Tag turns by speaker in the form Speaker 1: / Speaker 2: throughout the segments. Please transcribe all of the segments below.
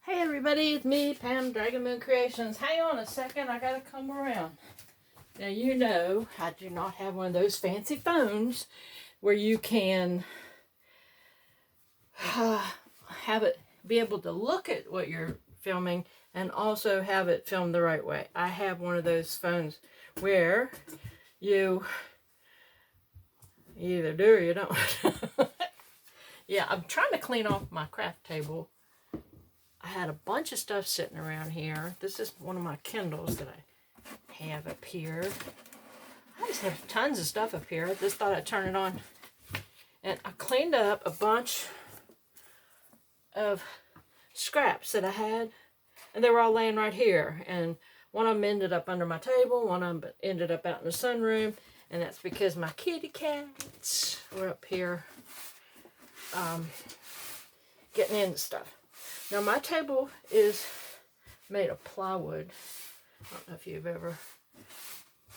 Speaker 1: Hey everybody, it's me, Pam, Dragon Moon Creations. Hang on a second, I gotta come around. Now you know I do not have one of those fancy phones where you can have it be able to look at what you're filming and also have it filmed the right way. I have one of those phones where you either do or you don't. Yeah, I'm trying to clean off my craft table. I had a bunch of stuff sitting around here. This is one of my Kindles that I have up here. I just have tons of stuff up here. I just thought I'd turn it on. And I cleaned up a bunch of scraps that I had. And they were all laying right here. And one of them ended up under my table. One of them ended up out in the sunroom. And that's because my kitty cats were up here getting into stuff. Now my table is made of plywood. I don't know if you've ever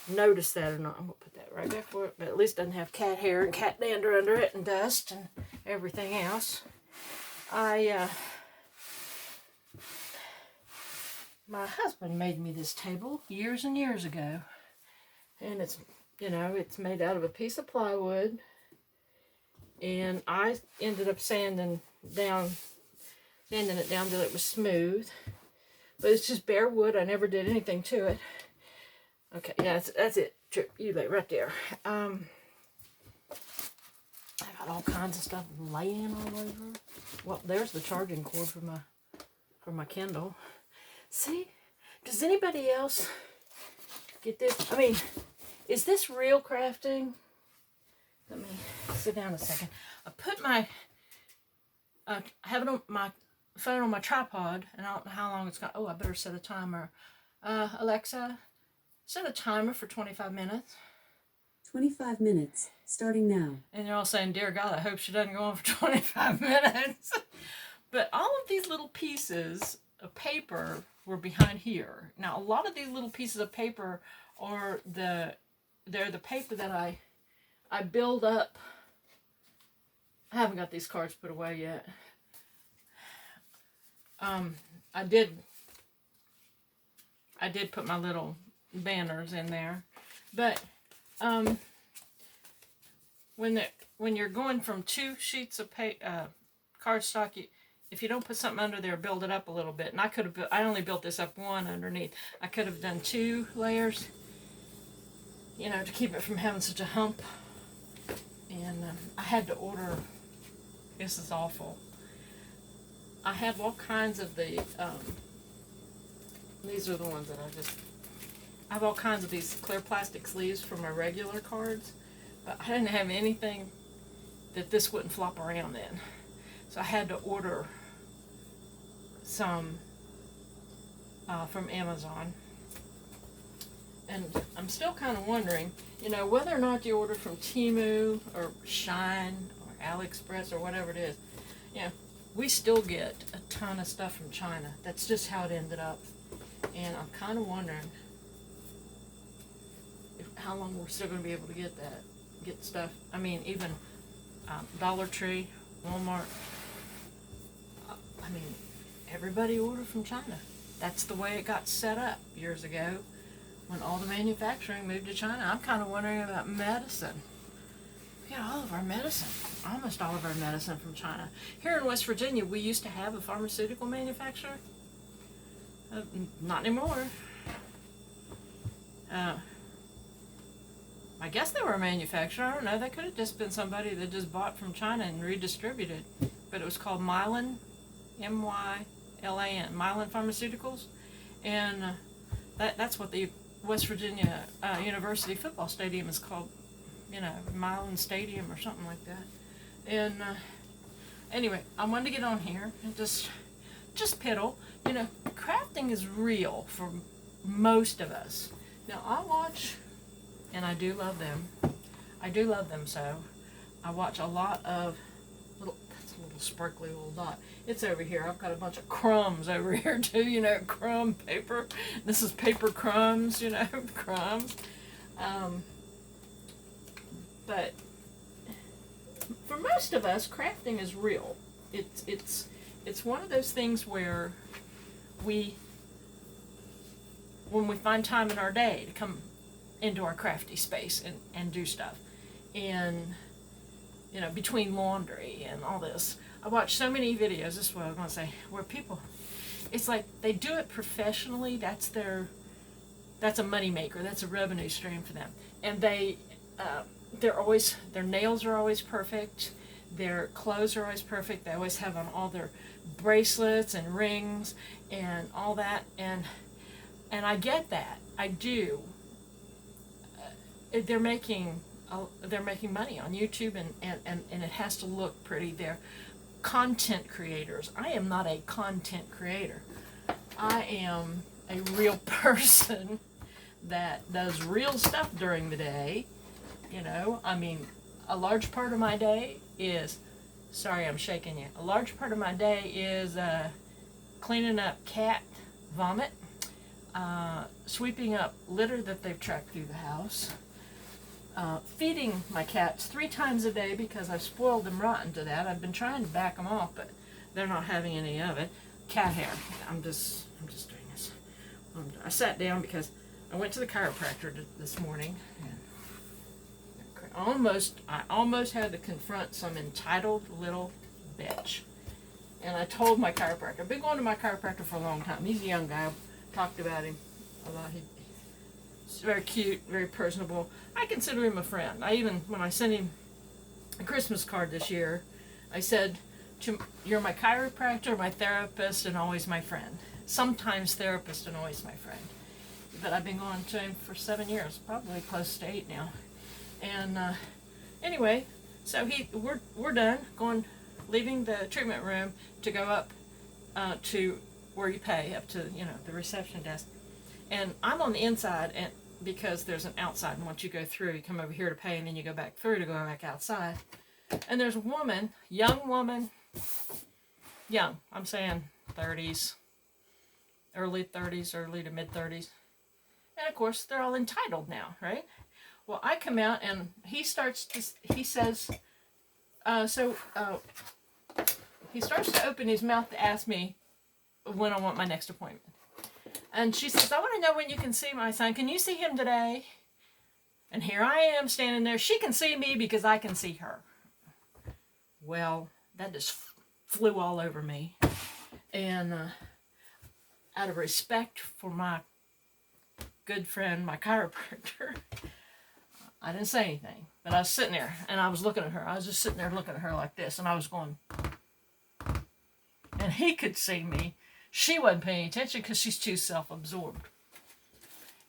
Speaker 1: noticed that or not. I'm going to put that right back for it. But at least it doesn't have cat hair and cat dander under it and dust and everything else. My husband made me this table years and years ago. And it's, you know, it's made out of a piece of plywood. And I ended up sanding it down till it was smooth. But it's just bare wood. I never did anything to it. Okay, yeah, that's it. Trip, you lay right there. I got all kinds of stuff laying all over. Well, there's the charging cord for my Kindle. See? Does anybody else get this? I mean, is this real crafting? Let me sit down a second. I put my I have it on my phone on my tripod, and I don't know how long it's got. Oh, I better set a timer. Alexa, set a timer for 25 minutes.
Speaker 2: 25 minutes, starting now.
Speaker 1: And you're all saying, dear God, I hope she doesn't go on for 25 minutes. But all of these little pieces of paper were behind here. Now, a lot of these little pieces of paper are they're the paper that I build up. I haven't got these cards put away yet. I did put my little banners in there, but when you're going from two sheets of cardstock, if you don't put something under there, build it up a little bit. And I only built this up one underneath. I could have done 2 layers, you know, to keep it from having such a hump. And I had to order. This is awful. I have all kinds of the, these are the ones that I have all kinds of these clear plastic sleeves for my regular cards, but I didn't have anything that this wouldn't flop around in. So I had to order some from Amazon. And I'm still kind of wondering, you know, whether or not you order from Temu or Shine or AliExpress or whatever it is, you know, we still get a ton of stuff from China. That's just how it ended up. And I'm kind of wondering how long we're still going to be able to get stuff. I mean, even Dollar Tree, Walmart. I mean, everybody ordered from China. That's the way it got set up years ago when all the manufacturing moved to China. I'm kind of wondering about medicine. We got all of our medicine, almost all of our medicine from China. Here in West Virginia, we used to have a pharmaceutical manufacturer. Not anymore. I guess they were a manufacturer. I don't know. They could have just been somebody that just bought from China and redistributed. But it was called Mylan, M-Y-L-A-N, Mylan Pharmaceuticals. And that's what the West Virginia University football stadium is called. You know, Mylan Stadium or something like that. And anyway, I wanted to get on here and just piddle. You know, crafting is real for most of us. Now, I watch, and I do love them. I do love them so. I watch a lot of that's a little sparkly little dot. It's over here. I've got a bunch of crumbs over here too, you know, crumb paper. This is paper crumbs, you know, crumbs. But for most of us, crafting is real. It's it's one of those things where we, when we find time in our day to come into our crafty space and do stuff, and between laundry and all this, I watch so many videos, this is what I was going to say, where people, it's like they do it professionally. That's a money maker. That's a revenue stream for them. And their nails are always perfect. Their clothes are always perfect. They always have on all their bracelets and rings and all that. And I get that. I do. They're making money on YouTube, and it has to look pretty. They're content creators. I am not a content creator. I am a real person that does real stuff during the day. I mean, a large part of my day is, sorry, I'm shaking you. A large part of my day is cleaning up cat vomit, sweeping up litter that they've tracked through the house, feeding my cats 3 times a day because I've spoiled them rotten to that. I've been trying to back them off, but they're not having any of it. Cat hair. I'm just doing this. I sat down because I went to the chiropractor this morning, and I almost had to confront some entitled little bitch. And I told my chiropractor, I've been going to my chiropractor for a long time. He's a young guy. I've talked about him a lot. He's very cute, very personable. I consider him a friend. When I sent him a Christmas card this year, I said, you're my chiropractor, my therapist, and always my friend. Sometimes therapist and always my friend. But I've been going to him for 7 years, probably close to 8 now. And anyway, so we're done leaving the treatment room to go up to where you pay, up to the reception desk. And I'm on the inside, and because there's an outside, and once you go through, you come over here to pay, and then you go back through to go back outside. And there's a woman, young, I'm saying 30s, early to mid 30s. And of course, they're all entitled now, right? Well, I come out, and he says, he starts to open his mouth to ask me when I want my next appointment. And she says, I want to know when you can see my son. Can you see him today? And here I am standing there. She can see me because I can see her. Well, that just flew all over me. And out of respect for my good friend, my chiropractor, I didn't say anything. But I was sitting there, and I was looking at her. I was just sitting there looking at her like this, and I was going. And he could see me. She wasn't paying attention because she's too self-absorbed.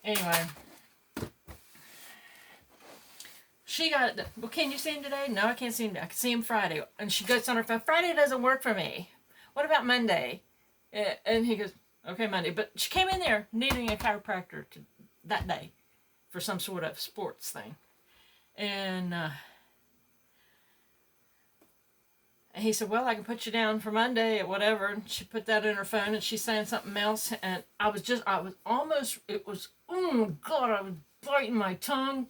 Speaker 1: Anyway, she got it. Well, can you see him today? No, I can't see him today. I can see him Friday. And she gets on her phone. Friday doesn't work for me. What about Monday? And he goes, okay, Monday. But she came in there needing a chiropractor that day for some sort of sports thing. And he said, well, I can put you down for Monday at whatever. And she put that in her phone, and she's saying something else. And I was oh God, I was biting my tongue.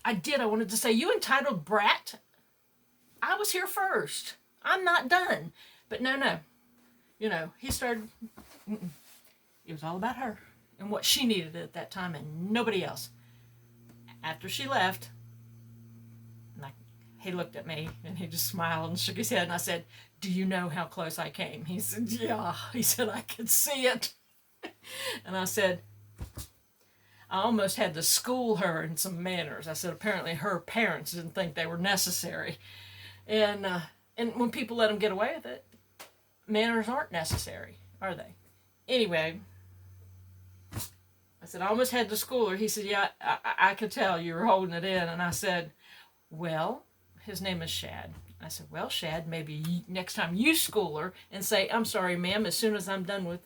Speaker 1: I wanted to say, you entitled brat. I was here first. I'm not done. But no. He started, it was all about her and what she needed at that time and nobody else. After she left, he looked at me and he just smiled and shook his head, and I said, do you know how close I came? He said, yeah. He said, I could see it. And I said, I almost had to school her in some manners. I said, apparently her parents didn't think they were necessary. And when people let them get away with it, manners aren't necessary, are they? Anyway, I said, I almost had to school her. He said, yeah, I could tell you were holding it in. And I said, well, his name is Shad. I said, well, Shad, maybe next time you school her and say, I'm sorry, ma'am, as soon as I'm done with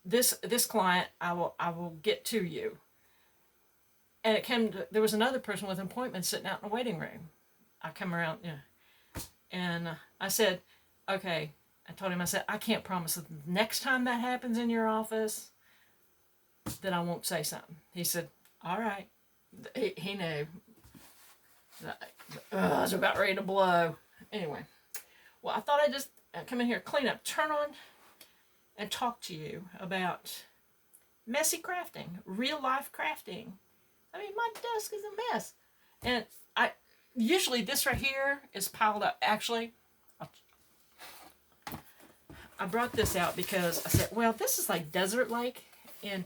Speaker 1: this client, I will get to you. And there was another person with an appointment sitting out in the waiting room. I come around, and I said, okay, I told him, I said, I can't promise that the next time that happens in your office that I won't say something. He said, all right. He knew. I was about ready to blow. Anyway, well, I thought I'd just come in here, clean up, turn on, and talk to you about messy crafting, real life crafting. I mean, my desk is a mess. And I usually this right here is piled up. Actually, I brought this out because I said, well, this is like Desert Lake, and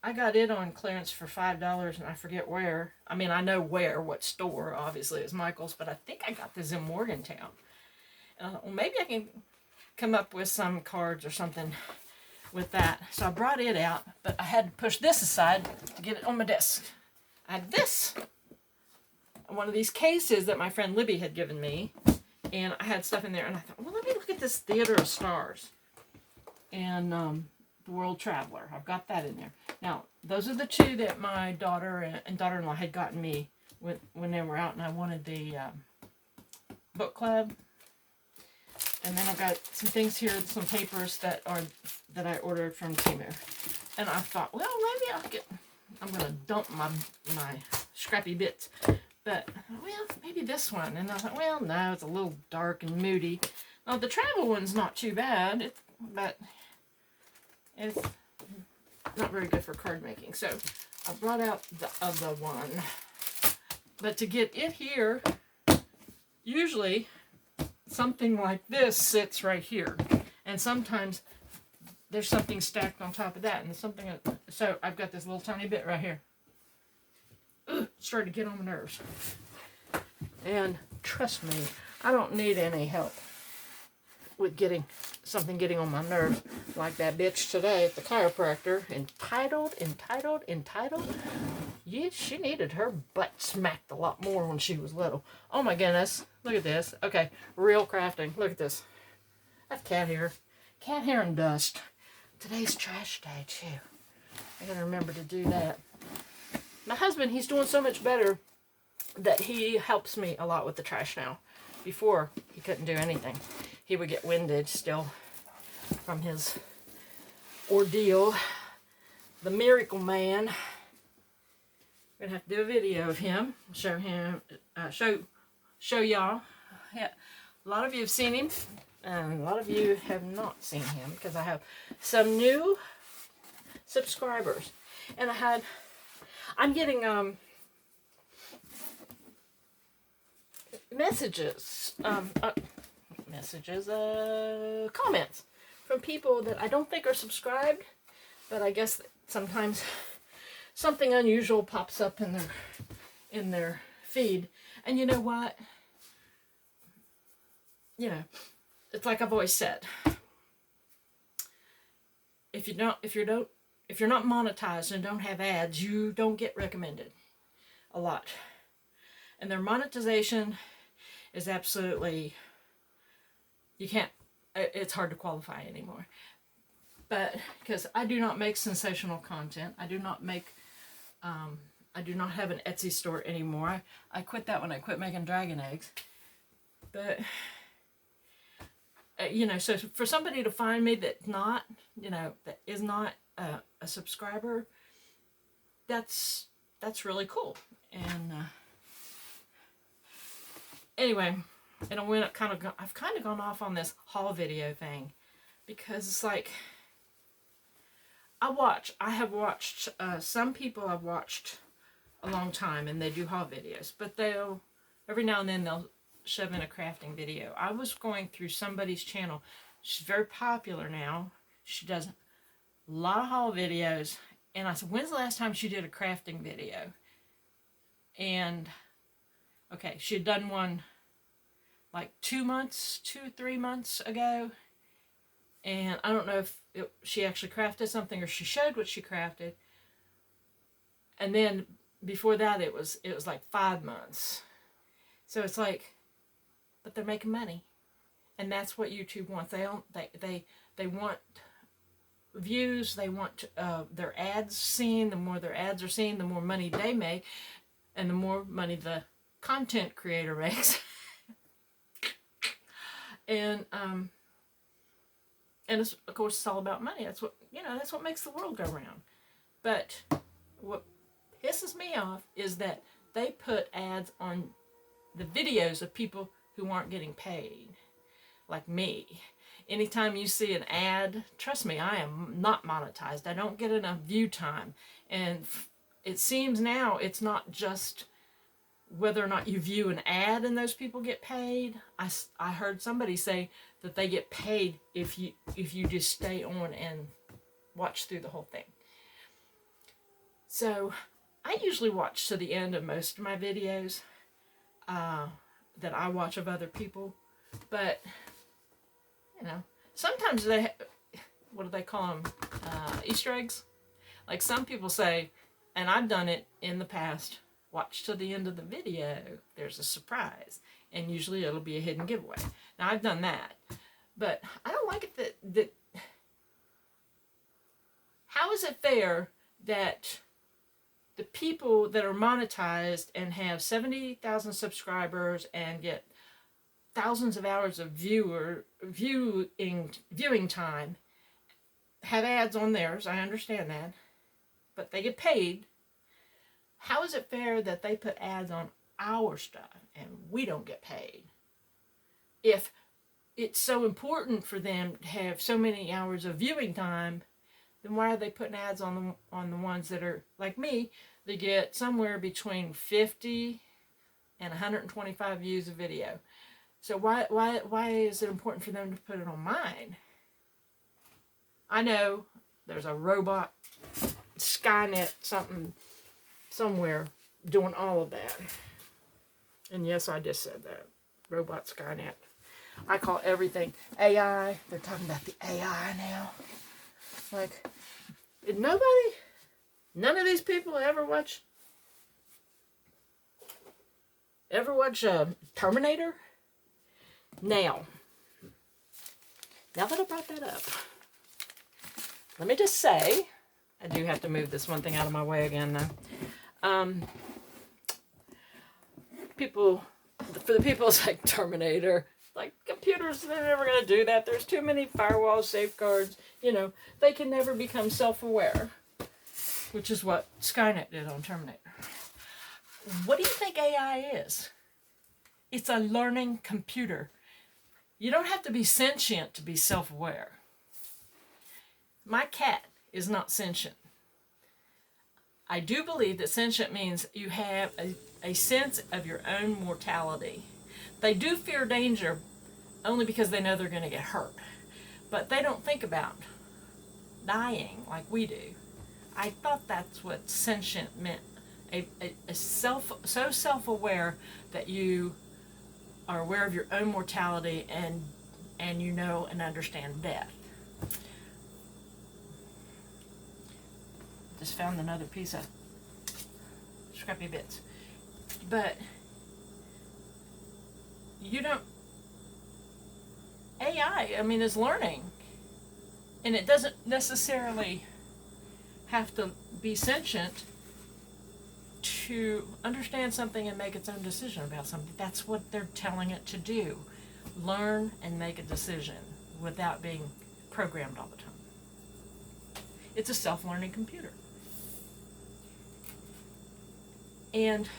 Speaker 1: I got it on clearance for $5, and I forget where. I mean, I know where, what store, obviously, it's Michael's, but I think I got this in Morgantown. And I thought, well, maybe I can come up with some cards or something with that. So I brought it out, but I had to push this aside to get it on my desk. I had this, one of these cases that my friend Libby had given me, and I had stuff in there, and I thought, well, let me look at this Theater of Stars and The World Traveler. I've got that in there. Now, those are the two that my daughter and daughter-in-law had gotten me when they were out, and I wanted the book club. And then I've got some things here, some papers that I ordered from Temu. And I thought, well, maybe I'm going to dump my scrappy bits. But, well, maybe this one. And I thought, well, no, it's a little dark and moody. Now, the travel one's not too bad, but it's not very good for card making. So, I brought out the other one. But to get it here, usually something like this sits right here. And sometimes there's something stacked on top of that. And something, so I've got this little tiny bit right here. Started to get on my nerves. And trust me, I don't need any help with getting on my nerves like that bitch today at the chiropractor. Entitled. Yeah, she needed her butt smacked a lot more when she was little. Oh my goodness. Look at this. Okay, real crafting. Look at this. That's cat hair. Cat hair and dust. Today's trash day too. I gotta remember to do that. My husband, he's doing so much better that he helps me a lot with the trash now. Before, he couldn't do anything. He would get winded still from his ordeal. The Miracle Man. We're gonna have to do a video of him. Show him, show y'all. Yeah, a lot of you have seen him, and a lot of you have not seen him because I have some new subscribers, and I'm getting comments from people that I don't think are subscribed, but I guess sometimes something unusual pops up in their feed. And you know what? You know, it's like I've always said. If you're not monetized and don't have ads, you don't get recommended a lot. And their monetization is absolutely, it's hard to qualify anymore. But because I do not make sensational content, I do not have an Etsy store anymore. I quit that when I quit making dragon eggs. But so for somebody to find me that is not a subscriber, that's really cool. And anyway, and I've kind of gone off on this haul video thing because it's like I have watched some people I've watched a long time, and they do haul videos, but every now and then they'll shove in a crafting video. I was going through somebody's channel. She's very popular now. She does a lot of haul videos, and I said, when's the last time she did a crafting video? And okay, she had done one like 2 or 3 months ago, and I don't know if she actually crafted something or she showed what she crafted. And then before that, it was like 5 months. So it's like, but they're making money, and that's what YouTube wants. They want views. They want their ads seen. The more their ads are seen, the more money they make, and the more money the content creator makes. And it's, of course, it's all about money. That's what makes the world go round. But what pisses me off is that they put ads on the videos of people who aren't getting paid, like me. Anytime you see an ad, trust me, I am not monetized. I don't get enough view time. And it seems now it's not just whether or not you view an ad and those people get paid. I heard somebody say that they get paid if you just stay on and watch through the whole thing. So I usually watch to the end of most of my videos that I watch of other people. But, you know, sometimes what do they call them? Easter eggs? Like some people say, and I've done it in the past, watch to the end of the video, there's a surprise. And usually it'll be a hidden giveaway. Now I've done that. But I don't like it that how is it fair that the people that are monetized and have 70,000 subscribers and get thousands of hours of viewing time have ads on theirs? I understand that, but they get paid. How is it fair that they put ads on our stuff and we don't get paid? If it's so important for them to have so many hours of viewing time, then why are they putting ads on the ones that are like me? They get somewhere between 50 and 125 views a video. So why is it important for them to put it on mine? I know there's a robot, Skynet, something somewhere doing all of that. And yes, I just said that. Robot Skynet. I call everything AI. They're talking about the AI now. Like, did none of these people ever watch Terminator? Now that I brought that up, let me just say, I do have to move this one thing out of my way again now. For the people it's like Terminator, like computers, they're never going to do that. There's too many firewall safeguards. You know, they can never become self-aware, which is what Skynet did on Terminator. What do you think AI is? It's a learning computer. You don't have to be sentient to be self-aware. My cat is not sentient. I do believe that sentient means you have a sense of your own mortality. They do fear danger only because they know they're going to get hurt. But they don't think about dying like we do. I thought that's what sentient meant. So self-aware that you are aware of your own mortality and you know and understand death. Just found another piece of scrappy bits. But you don't, AI, I mean, is learning. And it doesn't necessarily have to be sentient to understand something and make its own decision about something. That's what they're telling it to do. Learn and make a decision without being programmed all the time. It's a self-learning computer. And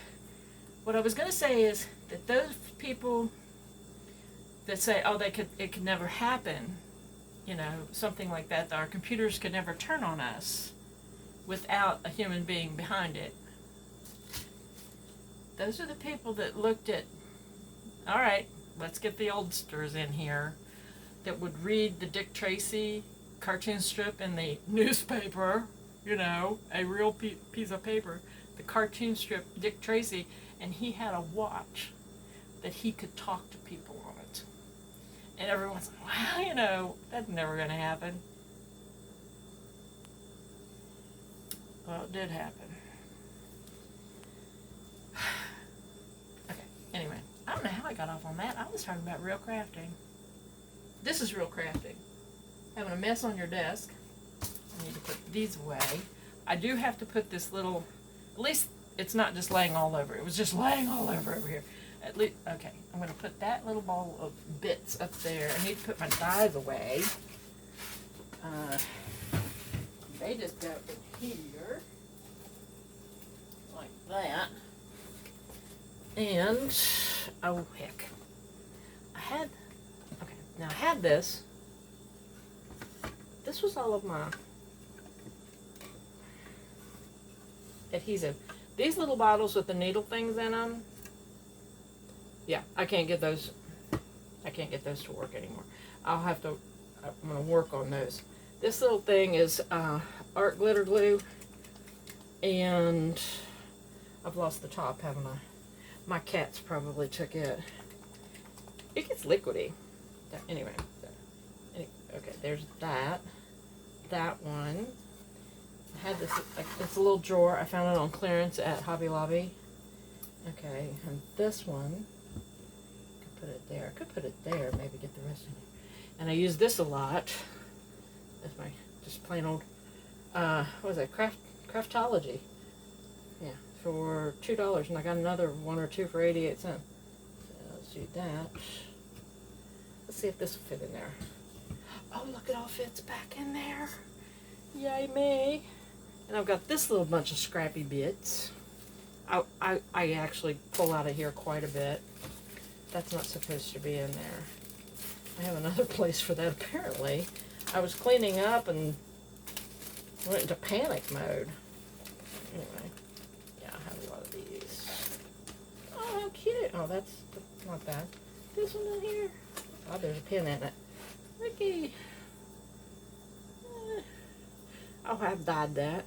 Speaker 1: what I was going to say is that those people that say, oh, it could never happen, you know, something like that our computers could never turn on us without a human being behind it. Those are the people that looked at, all right, let's get the oldsters in here, that would read the Dick Tracy cartoon strip in the newspaper, you know, a real piece of paper, the cartoon strip Dick Tracy, and he had a watch that he could talk to people on it. And everyone's like, well, you know, that's never going to happen. Well, it did happen. Okay, anyway, I don't know how I got off on that. I was talking about real crafting. This is real crafting. Having a mess on your desk. I need to put these away. I do have to put this little, at least it's not just laying all over. It was just laying all over here. At least, okay, I'm going to put that little ball of bits up there. I need to put my dies away. They just go in here. Like that. And oh heck, now I had this. This was all of my adhesive. These little bottles with the needle things in them, yeah, I can't get those to work anymore. I'm gonna work on those. This little thing is art glitter glue, and I've lost the top, haven't I? My cats probably took it. It gets liquidy. Anyway, okay, there's that one. I had this, it's a little drawer. I found it on clearance at Hobby Lobby. Okay, and this one, I could put it there. I could put it there, maybe get the rest in there. And I use this a lot. That's my just plain old, what was that, Craftology. Yeah, for $2, and I got another one or two for 88 cents. So let's do that. Let's see if this will fit in there. Oh, look, it all fits back in there. Yay me. And I've got this little bunch of scrappy bits. I actually pull out of here quite a bit. That's not supposed to be in there. I have another place for that apparently. I was cleaning up and went into panic mode. Anyway, yeah, I have a lot of these. Oh, how cute. Oh, that's not bad. This one in here. Oh, there's a pin in it. Ricky. Oh, I've dyed that.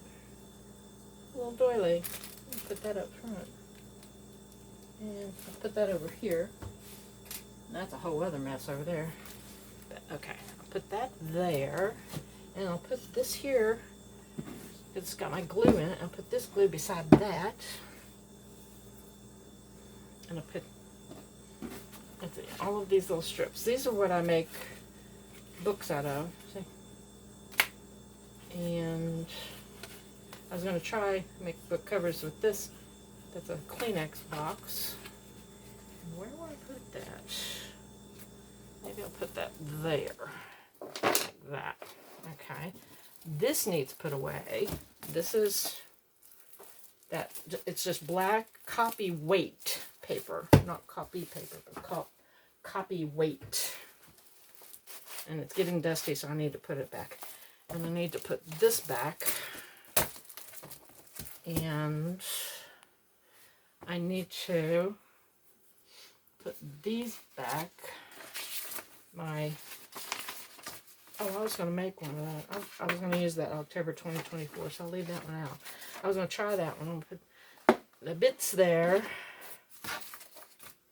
Speaker 1: A little doily. Put that up front. And I'll put that over here. That's a whole other mess over there. But, okay, I'll put that there. And I'll put this here. It's got my glue in it. I'll put this glue beside that. And I'll put all of these little strips. These are what I make books out of. See? And I was going to try make book covers with this. That's a Kleenex box. And where will I put that? Maybe I'll put that there. Like that. Okay. This needs put away. This is that. It's just black copy weight paper. Not copy paper, but copy weight. And it's getting dusty, so I need to put it back. And I need to put this back. And I need to put these back. I was going to make one of that. I was going to use that October 2024, so I'll leave that one out. I was going to try that one. I'll put the bits there.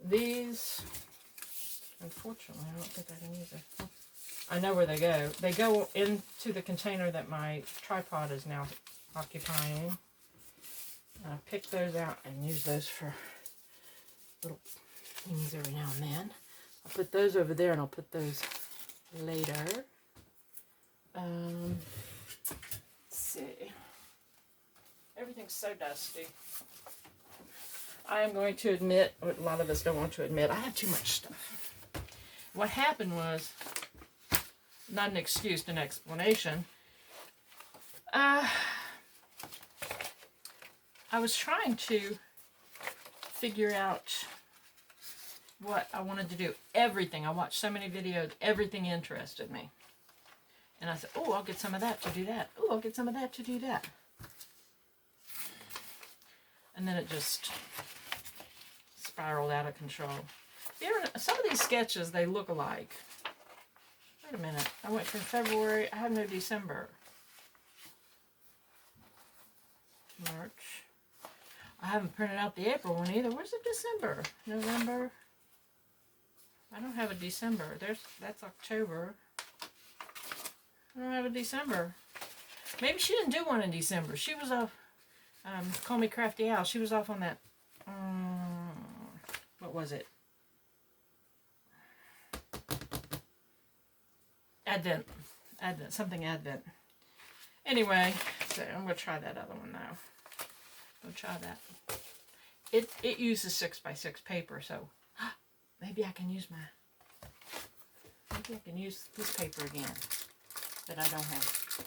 Speaker 1: These, unfortunately, I don't think I can use it. I know where they go. They go into the container that my tripod is now occupying. I pick those out and use those for little things every now and then. I'll put those over there and I'll put those later. Let's see. Everything's so dusty. I am going to admit, what a lot of us don't want to admit, I have too much stuff. What happened was, not an excuse, an explanation. I was trying to figure out what I wanted to do. Everything. I watched so many videos. Everything interested me. And I said, oh, I'll get some of that to do that. Oh, I'll get some of that to do that. And then it just spiraled out of control. Some of these sketches, they look alike. Wait a minute. I went from February. I have no December. March. I haven't printed out the April one either. Where's the December? November. I don't have a December. That's October. I don't have a December. Maybe she didn't do one in December. She was off. Call Me Crafty Al. She was off on that. What was it? Advent. Something Advent. Anyway, so I'm going to try that other one now. I'm going to try that. It uses 6x6 paper, so maybe I can use this paper again that I don't have.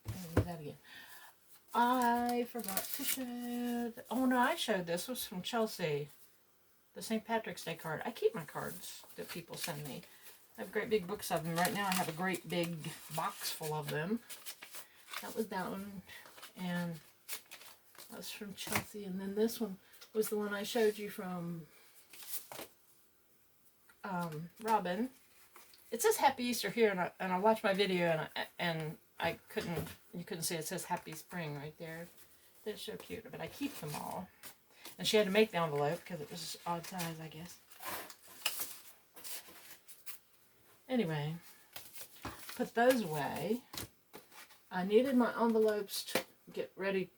Speaker 1: I'll use that again. I forgot to show. Oh no, I showed this. It was from Chelsea. the St. Patrick's Day card. I keep my cards that people send me. I have great big books of them. Right now I have a great big box full of them. That was that one. And that was from Chelsea. And then this one was the one I showed you from Robin. It says Happy Easter here, and I watched my video, and you couldn't see it. It says Happy Spring right there. They're so cute, but I keep them all. And she had to make the envelope because it was odd size, I guess. Anyway, put those away. I needed my envelopes to get ready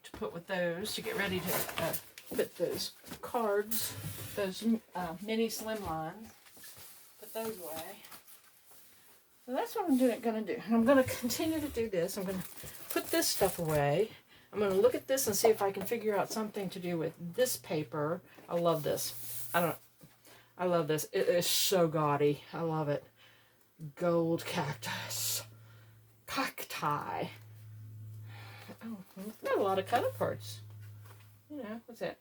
Speaker 1: to put with those, to get ready to put those cards, those mini slim lines. Put those away. So that's what I'm going to do. And I'm going to continue to do this. I'm going to put this stuff away. I'm going to look at this and see if I can figure out something to do with this paper. I love this. I love this. It is so gaudy. I love it. Gold cactus. Cacti. Oh, it's got a lot of color parts. You know, what's that?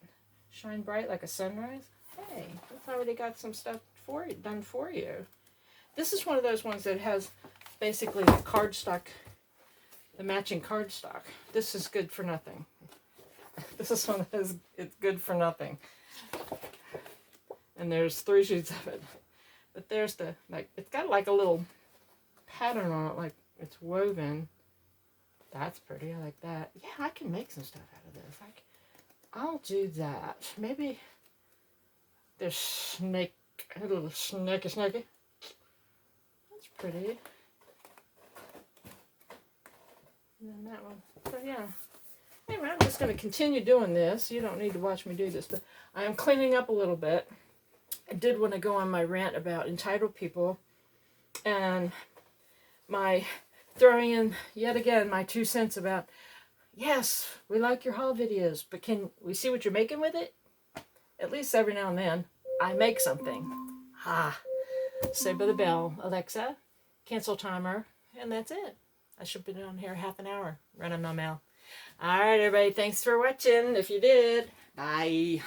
Speaker 1: Shine bright like a sunrise. Hey, it's already got some stuff done for you. This is one of those ones that has basically the cardstock, the matching cardstock. This is good for nothing. This is one that is, it's good for nothing. And there's 3 sheets of it. But there's the, like, it's got like a little pattern on it, like it's woven. That's pretty, I like that. Yeah, I can make some stuff out of this. I'll do that. Maybe there's a little snaky. That's pretty. And then that one. So yeah. Anyway, I'm just going to continue doing this. You don't need to watch me do this, but I am cleaning up a little bit. I did want to go on my rant about entitled people and my throwing in yet again my 2 cents about, yes, we like your haul videos, but can we see what you're making with it? At least every now and then I make something. Saved by the bell. Alexa, cancel timer, and that's it. I should have been on here half an hour running my mouth. All right, everybody, thanks for watching. If you did, bye.